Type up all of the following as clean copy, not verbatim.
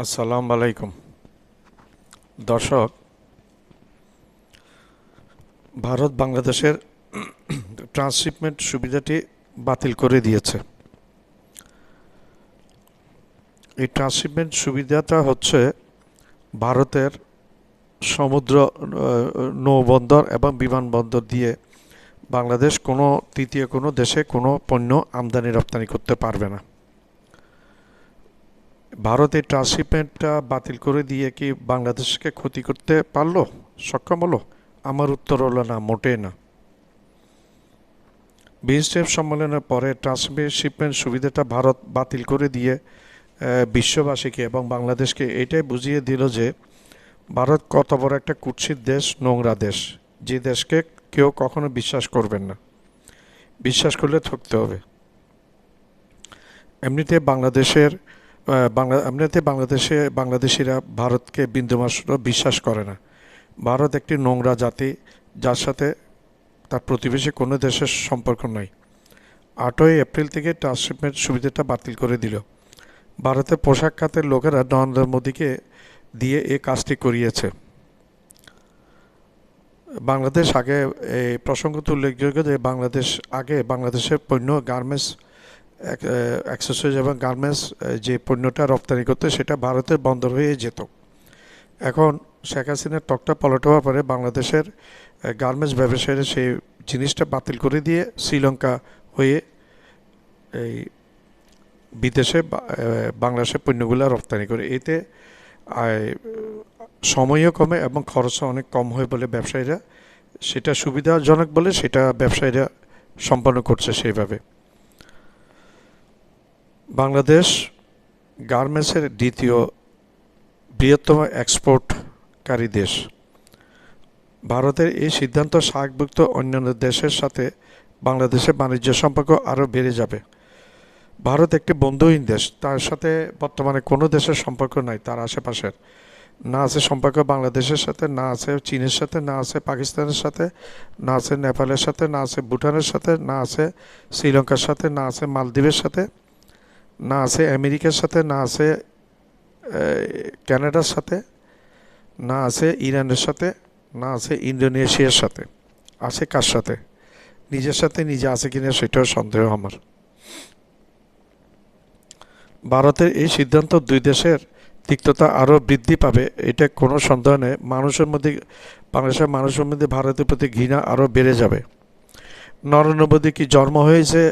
আসসালামু আলাইকুম দর্শক। ভারত বাংলাদেশের ট্রান্সশিপমেন্ট সুবিধাটি বাতিল করে দিয়েছে। এই ট্রান্সশিপমেন্ট সুবিধাটা হচ্ছে ভারতের সমুদ্র নৌবন্দর এবং বিমানবন্দর দিয়ে বাংলাদেশ কোনো তৃতীয় কোনো দেশে কোনো পণ্য আমদানি রপ্তানি করতে পারবে না। ভারত এই ট্রান্সশিপমেন্টটা বাতিল করে দিয়ে কি বাংলাদেশকে ক্ষতি করতে পারলো, সক্ষম হলো? আমার উত্তর হলো না, মোটেই না। বিমস্টেক সম্মেলনের পরে ট্রান্সশিপমেন্ট সুবিধাটা ভারত বাতিল করে দিয়ে বিশ্ববাসীকে এবং বাংলাদেশকে এটাই বুঝিয়ে দিল যে ভারত কত বড় একটা কুৎসিত দেশ, নোংরা দেশ, যে দেশকে কেউ কখনো বিশ্বাস করবেন না। বিশ্বাস করলে ঠকতে হবে। এমনিতে বাংলাদেশিরা ভারতকে বিন্দুমাত্র বিশ্বাস করে না। ভারত একটি নোংরা জাতি, যার সাথে তার প্রতিবেশী কোনো দেশের সম্পর্ক নাই। 8ই এপ্রিল থেকে ট্রান্সশিপমেন্ট সুবিধাটা বাতিল করে দিল। ভারতের পোশাক খাতের লোকেরা নরেন্দ্র মোদীকে দিয়ে এই কাজটি করিয়েছে। বাংলাদেশ আগে, এই প্রসঙ্গত উল্লেখযোগ্য যে বাংলাদেশের পণ্য গার্মেন্টস, অ্যাক্সেসরিজ এবং গার্মেন্টস যে পণ্যটা রপ্তানি করতে, সেটা ভারতের বন্দর হয়ে যেত। এখন শেখ হাসিনার তকটা পলট হওয়ার পরে বাংলাদেশের গার্মেন্টস ব্যবসায়ীরা সেই জিনিসটা বাতিল করে দিয়ে শ্রীলঙ্কা হয়ে এই বিদেশে বাংলাদেশের পণ্যগুলো রপ্তানি করে। এতে সময়ও কমে এবং খরচও অনেক কম হয় বলে ব্যবসায়ীরা, সেটা সুবিধাজনক বলে সেটা ব্যবসায়ীরা সম্পন্ন করছে সেইভাবে। বাংলাদেশ গার্মেন্টসের দ্বিতীয় বৃহত্তম এক্সপোর্টকারী দেশ। ভারতের এই সিদ্ধান্ত সার্কভুক্ত অন্যান্য দেশের সাথে বাংলাদেশের বাণিজ্য সম্পর্ক আরও বেড়ে যাবে। ভারত একটি বন্ধুহীন দেশ, তার সাথে বর্তমানে কোনো দেশের সম্পর্ক নাই। তার আশেপাশের না আছে সম্পর্ক বাংলাদেশের সাথে, না আছে চীনের সাথে, না আছে পাকিস্তানের সাথে, না আছে নেপালের সাথে, না আছে ভুটানের সাথে, না আছে শ্রীলঙ্কার সাথে, না আছে মালদ্বীপের সাথে, না আছে আমেরিকার সাথে, না আছে কানাডার সাথে, না আছে ইরানের সাথে, না আছে ইন্দোনেশিয়ার সাথে। আছে কার সাথে? নিজের সাথে নিজে আছে কিনা সেটাও সন্দেহ আমার। ভারতের এই সিদ্ধান্ত দুই দেশের তিক্ততা আরও বৃদ্ধি পাবে, এটা কোনো সন্দেহ নেই। বাংলাদেশের মানুষের মধ্যে ভারতের প্রতি ঘৃণা আরও বেড়ে যাবে। নরেন্দ্র মোদী কি জন্ম হয়েছে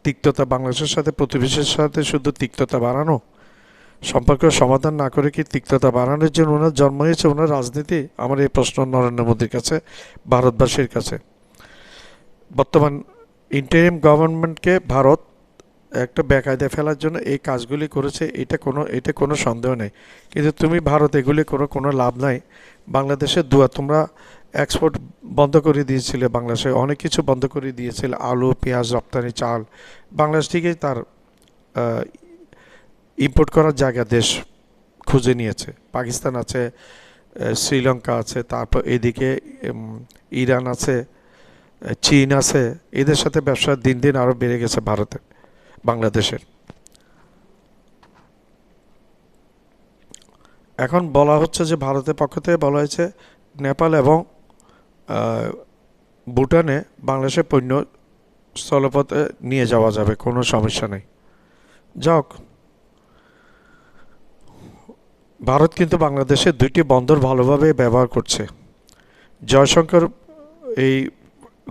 তিক্ততা বাংলাদেশের সাথে, প্রতিবেশীর সাথে শুধু তিক্ততা বাড়ানো? সম্পর্ক সমাধান না করে কি তিক্ততা বাড়ানোর জন্য ওনার জন্ম হয়েছে? ওনার রাজনীতি? আমার এই প্রশ্ন নরেন্দ্র মোদীর কাছে, ভারতবাসীর কাছে। বর্তমান ইন্টারিম গভর্নমেন্টকে ভারত একটা বেকায়দায় ফেলার জন্য এই কাজগুলি করেছে, এটা কোনো সন্দেহ নেই। কিন্তু তুমি ভারত এগুলি কোনো লাভ নাই। বাংলাদেশের তোমরা এক্সপোর্ট বন্ধ করে দিয়েছিলে, বাংলাদেশে অনেক কিছু বন্ধ করে দিয়েছিল, আলু, পেঁয়াজ, রপ্তানি, চাল। বাংলাদেশ থেকেই তার ইম্পোর্ট করার জায়গা দেশ খুঁজে নিয়েছে। পাকিস্তান আছে, শ্রীলঙ্কা আছে, তারপর এদিকে ইরান আছে, চীন আছে। এদের সাথে ব্যবসা দিন দিন আরও বেড়ে গেছে বাংলাদেশের। এখন বলা হচ্ছে যে ভারতের পক্ষ থেকে বলা হয়েছে নেপাল এবং ভুটানে বাংলাদেশের পণ্য স্থলপথে নিয়ে যাওয়া যাবে, কোনো সমস্যা নেই। যাক, ভারত কিন্তু বাংলাদেশের 2টি বন্দর ভালোভাবে ব্যবহার করছে। জয়শঙ্কর এই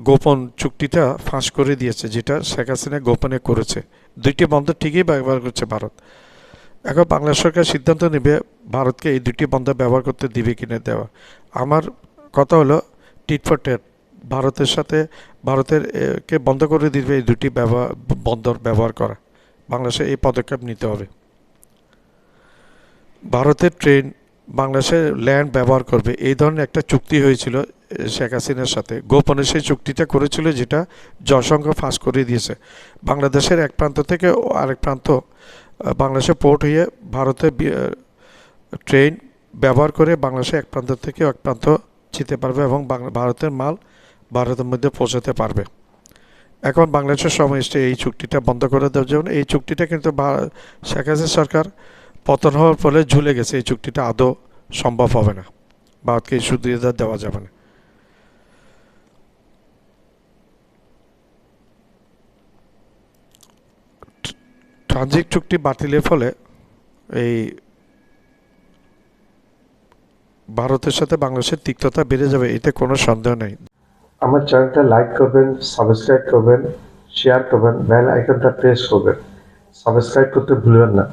গোপন চুক্তিটা ফাঁস করে দিয়েছে, যেটা শেখ হাসিনা গোপনে করেছে। 2টি বন্দর ঠিকই ব্যবহার করছে ভারত। এখন বাংলাদেশ সরকার সিদ্ধান্ত নেবে ভারতকে এই 2টি বন্দর ব্যবহার করতে দিবে কিনে দেওয়া। আমার কথা হলো টিট ফর ট্যাট, ভারতের কে বন্ধ করে দিবে এই 2টি বন্দর ব্যবহার করা। বাংলাদেশে এই পদক্ষেপ নিতে হবে। ভারতের ট্রেন বাংলাদেশের ল্যান্ড ব্যবহার করবে, এই ধরনের একটা চুক্তি হয়েছিল শেখ হাসিনার সাথে। গোপনে সেই চুক্তিটা করেছিল, যেটা জয়শঙ্কর ফাঁস করে দিয়েছে। বাংলাদেশের এক প্রান্ত থেকে আরেক প্রান্ত বাংলাদেশে পোর্ট হয়ে ভারতের ট্রেন ব্যবহার করে বাংলাদেশে এক প্রান্ত থেকে এক প্রান্ত যেতে পারবে এবং ভারতের মাল ভারতের মধ্যে পৌঁছাতে পারবে। এখন বাংলাদেশের সময় এসে এই চুক্তিটা বন্ধ করে দেওয়ার জন্য। এই চুক্তিটা কিন্তু শেখ হাসিনা সরকার পতন হওয়ার ফলে ঝুলে গেছে, এই চুক্তিটা আদৌ সম্ভব হবে না, ভারতকে এই সুবিধা দেওয়া যাবে না। ট্রানজিট চুক্তি বাতিলের ফলে এই ভারতের সাথে বাংলাদেশের তিক্ততা বেড়ে যাবে, এতে কোনো সন্দেহ নেই। আমার চ্যানেলটা লাইক করবেন, সাবস্ক্রাইব করবেন, শেয়ার করবেন, বেল আইকনটা প্রেস করবেন। সাবস্ক্রাইব করতে ভুলবেন না।